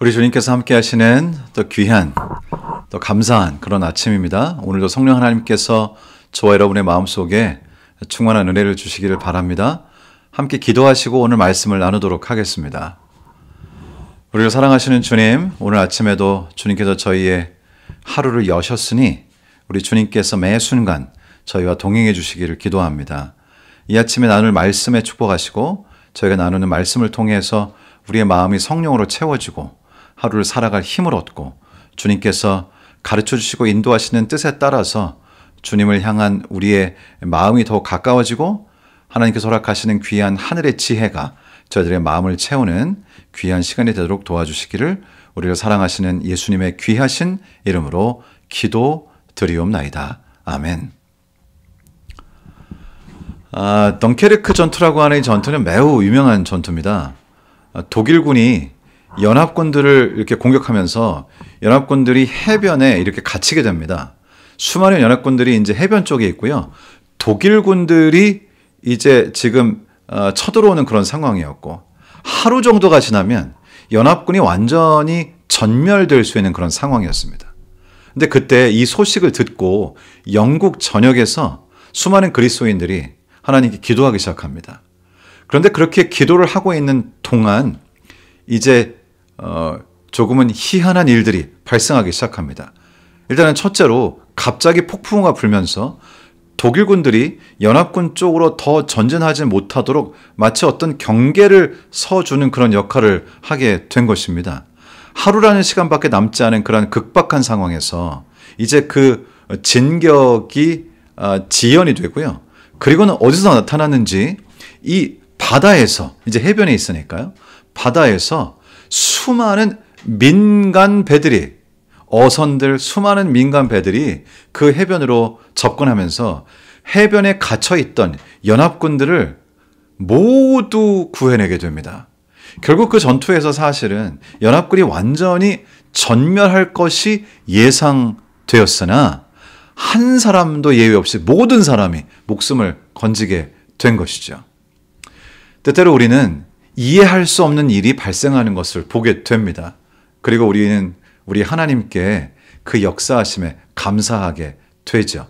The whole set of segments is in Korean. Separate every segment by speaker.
Speaker 1: 우리 주님께서 함께 하시는 또 귀한 또 감사한 그런 아침입니다. 오늘도 성령 하나님께서 저와 여러분의 마음속에 충만한 은혜를 주시기를 바랍니다. 함께 기도하시고 오늘 말씀을 나누도록 하겠습니다. 우리를 사랑하시는 주님, 오늘 아침에도 주님께서 저희의 하루를 여셨으니 우리 주님께서 매 순간 저희와 동행해 주시기를 기도합니다. 이 아침에 나눌 말씀에 축복하시고 저희가 나누는 말씀을 통해서 우리의 마음이 성령으로 채워지고 하루를 살아갈 힘을 얻고 주님께서 가르쳐 주시고 인도하시는 뜻에 따라서 주님을 향한 우리의 마음이 더 가까워지고 하나님께서 허락하시는 귀한 하늘의 지혜가 저희들의 마음을 채우는 귀한 시간이 되도록 도와주시기를 우리를 사랑하시는 예수님의 귀하신 이름으로 기도드리옵나이다. 아멘. 덩케르크 전투라고 하는 이 전투는 매우 유명한 전투입니다. 독일군이 연합군들을 이렇게 공격하면서 연합군들이 해변에 이렇게 갇히게 됩니다. 수많은 연합군들이 이제 해변 쪽에 있고요. 독일군들이 이제 지금 쳐들어오는 그런 상황이었고, 하루 정도가 지나면 연합군이 완전히 전멸될 수 있는 그런 상황이었습니다. 근데 그때 이 소식을 듣고 영국 전역에서 수많은 그리스도인들이 하나님께 기도하기 시작합니다. 그런데 그렇게 기도를 하고 있는 동안 이제 조금은 희한한 일들이 발생하기 시작합니다. 일단은 첫째로 갑자기 폭풍우가 불면서 독일군들이 연합군 쪽으로 더 전진하지 못하도록 마치 어떤 경계를 서주는 그런 역할을 하게 된 것입니다. 하루라는 시간밖에 남지 않은 그런 극박한 상황에서 이제 그 진격이 지연이 되고요. 그리고는 어디서 나타났는지 이 바다에서, 이제 해변에 있으니까요. 바다에서 수많은 민간 배들이, 어선들, 수많은 민간 배들이 그 해변으로 접근하면서 해변에 갇혀있던 연합군들을 모두 구해내게 됩니다. 결국 그 전투에서 사실은 연합군이 완전히 전멸할 것이 예상되었으나 한 사람도 예외 없이 모든 사람이 목숨을 건지게 된 것이죠. 때때로 우리는 이해할 수 없는 일이 발생하는 것을 보게 됩니다. 그리고 우리는 우리 하나님께 그 역사하심에 감사하게 되죠.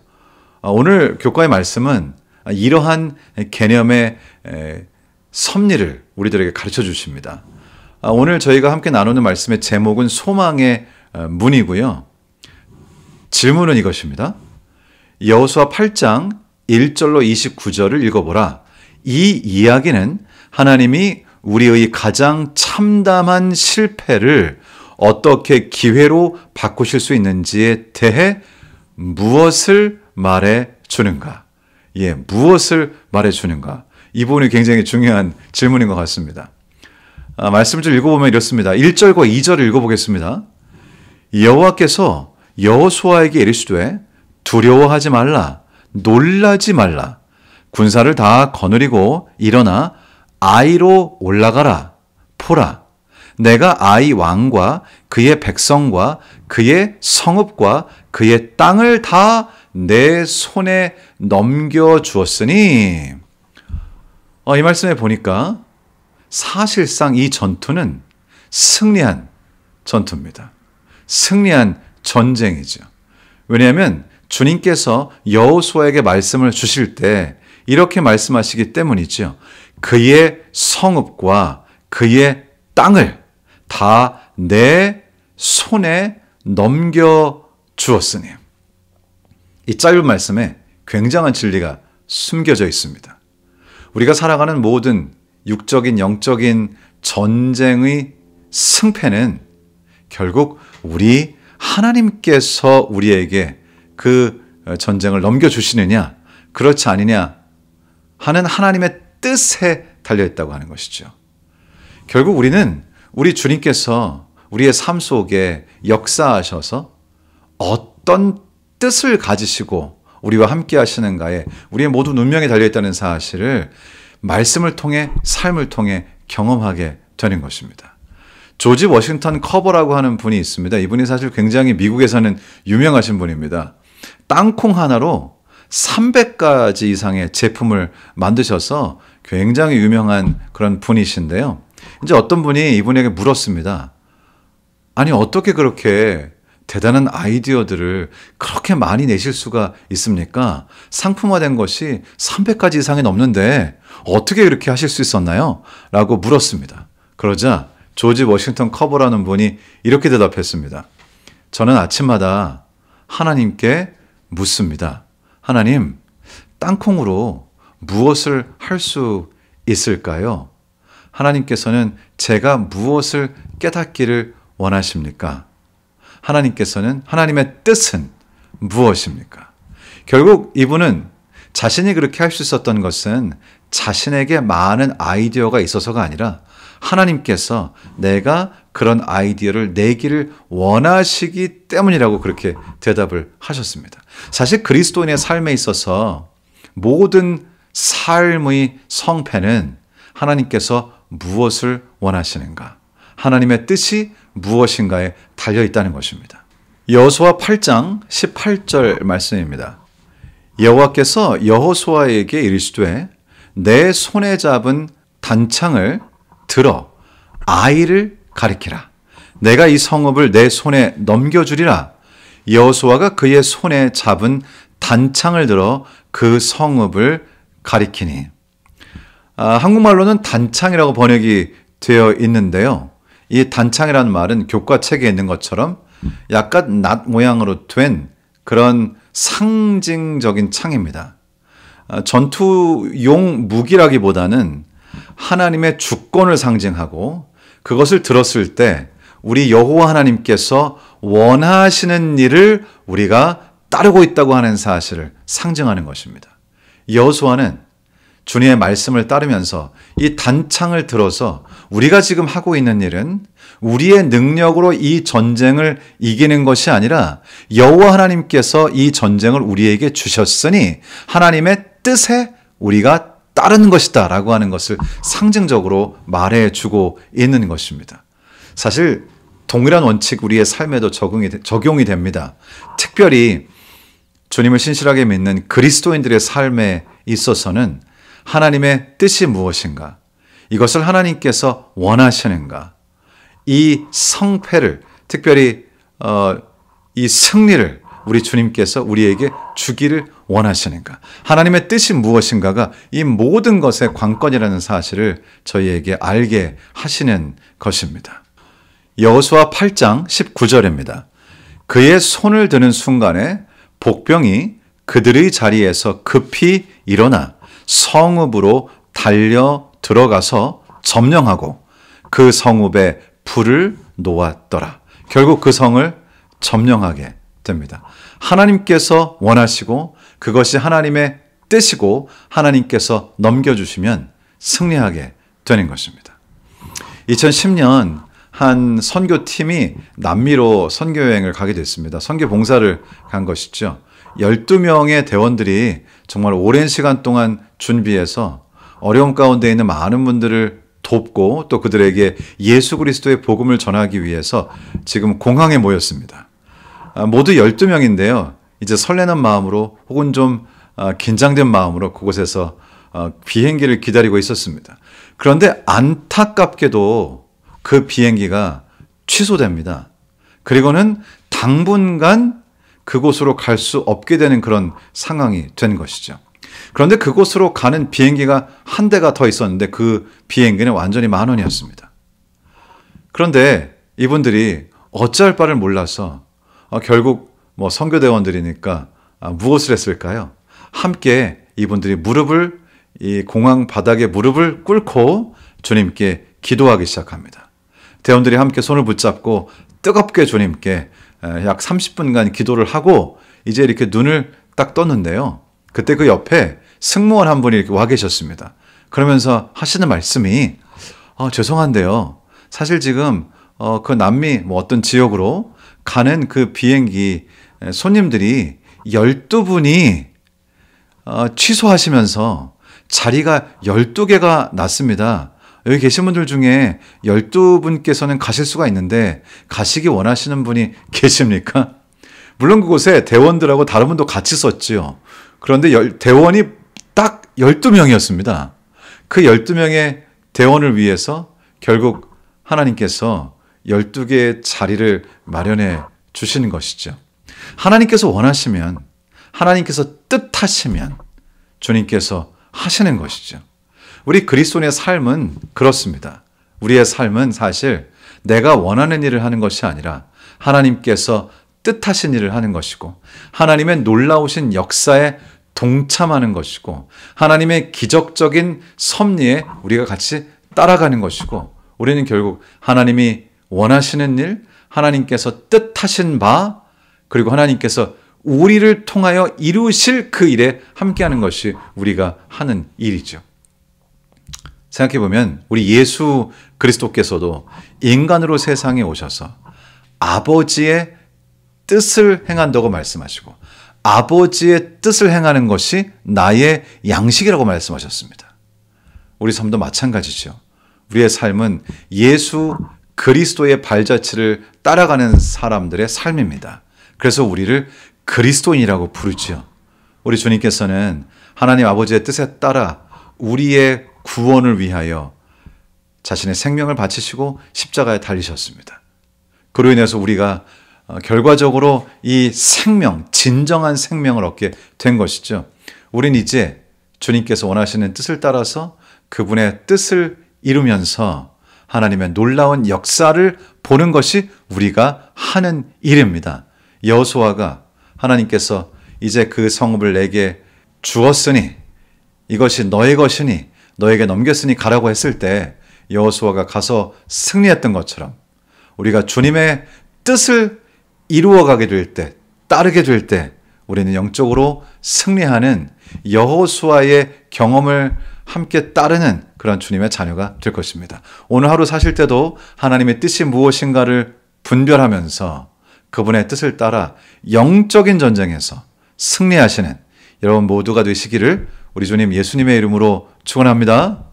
Speaker 1: 오늘 교과의 말씀은 이러한 개념의 섭리를 우리들에게 가르쳐 주십니다. 오늘 저희가 함께 나누는 말씀의 제목은 소망의 문이고요. 질문은 이것입니다. 여호수아 8장 1절로 29절을 읽어보라. 이 이야기는 하나님이 우리의 가장 참담한 실패를 어떻게 기회로 바꾸실 수 있는지에 대해 무엇을 말해 주는가? 무엇을 말해 주는가? 이 부분이 굉장히 중요한 질문인 것 같습니다. 말씀을 좀 읽어보면 이렇습니다. 1절과 2절을 읽어보겠습니다. 여호와께서 여호수아에게 이르시되 두려워하지 말라, 놀라지 말라. 군사를 다 거느리고 일어나 아이로 올라가라. 보라, 내가 아이 왕과 그의 백성과 그의 성읍과 그의 땅을 다 내 손에 넘겨주었으니. 이 말씀에 보니까 사실상 이 전투는 승리한 전투입니다. 승리한 전쟁이죠. 왜냐하면 주님께서 여호수아에게 말씀을 주실 때 이렇게 말씀하시기 때문이죠. 그의 성읍과 그의 땅을 다 내 손에 넘겨주었으니. 이 짧은 말씀에 굉장한 진리가 숨겨져 있습니다. 우리가 살아가는 모든 육적인, 영적인 전쟁의 승패는 결국 우리 하나님께서 우리에게 그 전쟁을 넘겨주시느냐, 그렇지 않느냐 하는 하나님의 뜻에 달려있다고 하는 것이죠. 결국 우리는 우리 주님께서 우리의 삶 속에 역사하셔서 어떤 뜻을 가지시고 우리와 함께 하시는가에 우리의 모든 운명에 달려있다는 사실을 말씀을 통해, 삶을 통해 경험하게 되는 것입니다. 조지 워싱턴 커버라고 하는 분이 있습니다. 이분이 사실 굉장히 미국에서는 유명하신 분입니다. 땅콩 하나로 300가지 이상의 제품을 만드셔서 굉장히 유명한 그런 분이신데요. 이제 어떤 분이 이분에게 물었습니다. 아니, 어떻게 그렇게 대단한 아이디어들을 그렇게 많이 내실 수가 있습니까? 상품화된 것이 300가지 이상이 넘는데 어떻게 이렇게 하실 수 있었나요? 라고 물었습니다. 그러자 조지 워싱턴 커버라는 분이 이렇게 대답했습니다. 저는 아침마다 하나님께 묻습니다. 하나님, 땅콩으로 무엇을 할 수 있을까요? 하나님께서는 제가 무엇을 깨닫기를 원하십니까? 하나님께서는 하나님의 뜻은 무엇입니까? 결국 이분은 자신이 그렇게 할 수 있었던 것은 자신에게 많은 아이디어가 있어서가 아니라 하나님께서 내가 그런 아이디어를 내기를 원하시기 때문이라고 그렇게 대답을 하셨습니다. 사실 그리스도인의 삶에 있어서 모든 삶의 성패는 하나님께서 무엇을 원하시는가, 하나님의 뜻이 무엇인가에 달려 있다는 것입니다. 여호수아 8장 18절 말씀입니다. 여호와께서 여호수아에게 이르시되 내 손에 잡은 단창을 들어 아이를 가리키라. 내가 이 성읍을 내 손에 넘겨주리라. 여호수아가 그의 손에 잡은 단창을 들어 그 성읍을 가리키니. 한국말로는 단창이라고 번역이 되어 있는데요. 이 단창이라는 말은 교과책에 있는 것처럼 약간 낫 모양으로 된 그런 상징적인 창입니다. 전투용 무기라기보다는 하나님의 주권을 상징하고 그것을 들었을 때 우리 여호와 하나님께서 원하시는 일을 우리가 따르고 있다고 하는 사실을 상징하는 것입니다. 여호수아는 주님의 말씀을 따르면서 이 단창을 들어서 우리가 지금 하고 있는 일은 우리의 능력으로 이 전쟁을 이기는 것이 아니라 여호와 하나님께서 이 전쟁을 우리에게 주셨으니 하나님의 뜻에 우리가 따르는 것이다 라고 하는 것을 상징적으로 말해주고 있는 것입니다. 사실 동일한 원칙 우리의 삶에도 적용이 됩니다. 특별히 주님을 신실하게 믿는 그리스도인들의 삶에 있어서는 하나님의 뜻이 무엇인가? 이것을 하나님께서 원하시는가? 이 성패를, 특별히 이 승리를 우리 주님께서 우리에게 주기를 원하시는가? 하나님의 뜻이 무엇인가가 이 모든 것의 관건이라는 사실을 저희에게 알게 하시는 것입니다. 여호수아 8장 19절입니다. 그의 손을 드는 순간에 복병이 그들의 자리에서 급히 일어나 성읍으로 달려 들어가서 점령하고 그 성읍에 불을 놓았더라. 결국 그 성을 점령하게 됩니다. 하나님께서 원하시고 그것이 하나님의 뜻이고 하나님께서 넘겨주시면 승리하게 되는 것입니다. 2010년 한 선교팀이 남미로 선교여행을 가게 됐습니다. 선교 봉사를 간 것이죠. 12명의 대원들이 정말 오랜 시간 동안 준비해서 어려움 가운데 있는 많은 분들을 돕고 또 그들에게 예수 그리스도의 복음을 전하기 위해서 지금 공항에 모였습니다. 모두 12명인데요. 이제 설레는 마음으로 혹은 좀 긴장된 마음으로 그곳에서 비행기를 기다리고 있었습니다. 그런데 안타깝게도 그 비행기가 취소됩니다. 그리고는 당분간 그곳으로 갈 수 없게 되는 그런 상황이 된 것이죠. 그런데 그곳으로 가는 비행기가 한 대가 더 있었는데 그 비행기는 완전히 만원이었습니다. 그런데 이분들이 어찌할 바를 몰라서 결국 선교대원들이니까 무엇을 했을까요? 함께 이분들이 이 공항 바닥에 무릎을 꿇고 주님께 기도하기 시작합니다. 대원들이 함께 손을 붙잡고 뜨겁게 주님께 약 30분간 기도를 하고 이제 이렇게 눈을 딱 떴는데요. 그때 그 옆에 승무원 한 분이 이렇게 와 계셨습니다. 그러면서 하시는 말씀이 죄송한데요. 사실 지금 그 남미 어떤 지역으로 가는 그 비행기 손님들이 12분이 취소하시면서 자리가 12개가 났습니다. 여기 계신 분들 중에 12분께서는 가실 수가 있는데 가시기 원하시는 분이 계십니까? 물론 그곳에 대원들하고 다른 분도 같이 썼지요. 그런데 대원이 딱 12명이었습니다. 그 12명의 대원을 위해서 결국 하나님께서 12개의 자리를 마련해 주시는 것이죠. 하나님께서 원하시면, 하나님께서 뜻하시면 주님께서 하시는 것이죠. 우리 그리스도인의 삶은 그렇습니다. 우리의 삶은 사실 내가 원하는 일을 하는 것이 아니라 하나님께서 뜻하신 일을 하는 것이고, 하나님의 놀라우신 역사에 동참하는 것이고, 하나님의 기적적인 섭리에 우리가 같이 따라가는 것이고, 우리는 결국 하나님이 원하시는 일, 하나님께서 뜻하신 바, 그리고 하나님께서 우리를 통하여 이루실 그 일에 함께하는 것이 우리가 하는 일이죠. 생각해보면 우리 예수 그리스도께서도 인간으로 세상에 오셔서 아버지의 뜻을 행한다고 말씀하시고, 아버지의 뜻을 행하는 것이 나의 양식이라고 말씀하셨습니다. 우리 삶도 마찬가지죠. 우리의 삶은 예수 그리스도의 발자취를 따라가는 사람들의 삶입니다. 그래서 우리를 그리스도인이라고 부르죠. 우리 주님께서는 하나님 아버지의 뜻에 따라 우리의 구원을 위하여 자신의 생명을 바치시고 십자가에 달리셨습니다. 그로 인해서 우리가 결과적으로 이 생명, 진정한 생명을 얻게 된 것이죠. 우린 이제 주님께서 원하시는 뜻을 따라서 그분의 뜻을 이루면서 하나님의 놀라운 역사를 보는 것이 우리가 하는 일입니다. 여호수아가 하나님께서 이제 그 성읍을 내게 주었으니 이것이 너의 것이니 너에게 넘겼으니 가라고 했을 때 여호수아가 가서 승리했던 것처럼 우리가 주님의 뜻을 이루어가게 될 때, 따르게 될 때 우리는 영적으로 승리하는 여호수아의 경험을 함께 따르는 그런 주님의 자녀가 될 것입니다. 오늘 하루 사실 때도 하나님의 뜻이 무엇인가를 분별하면서 그분의 뜻을 따라 영적인 전쟁에서 승리하시는 여러분 모두가 되시기를 우리 주님 예수님의 이름으로 축원합니다.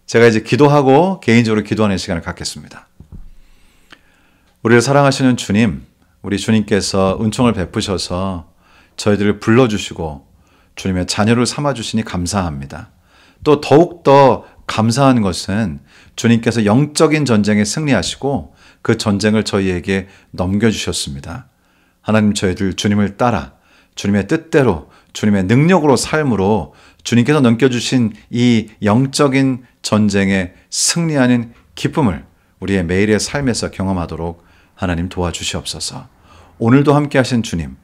Speaker 1: 제가 이제 기도하고 개인적으로 기도하는 시간을 갖겠습니다. 우리를 사랑하시는 주님, 우리 주님께서 은총을 베푸셔서 저희들을 불러주시고 주님의 자녀를 삼아주시니 감사합니다. 또 더욱더 감사한 것은 주님께서 영적인 전쟁에 승리하시고 그 전쟁을 저희에게 넘겨주셨습니다. 하나님, 저희들 주님을 따라 주님의 뜻대로 주님의 능력으로 삶으로 주님께서 넘겨주신 이 영적인 전쟁에 승리하는 기쁨을 우리의 매일의 삶에서 경험하도록 하나님 도와주시옵소서. 오늘도 함께 하신 주님,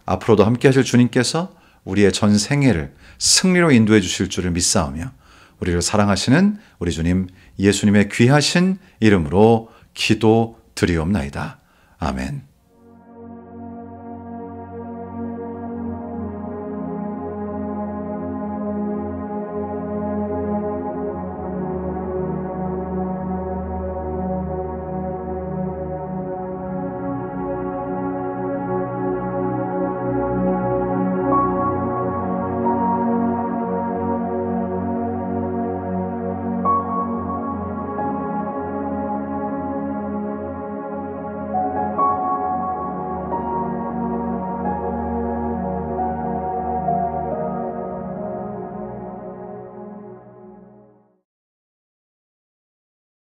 Speaker 1: 앞으로도 함께 하실 주님께서 우리의 전 생애를 승리로 인도해 주실 줄을 믿사오며 우리를 사랑하시는 우리 주님 예수님의 귀하신 이름으로 기도드리옵나이다. 아멘.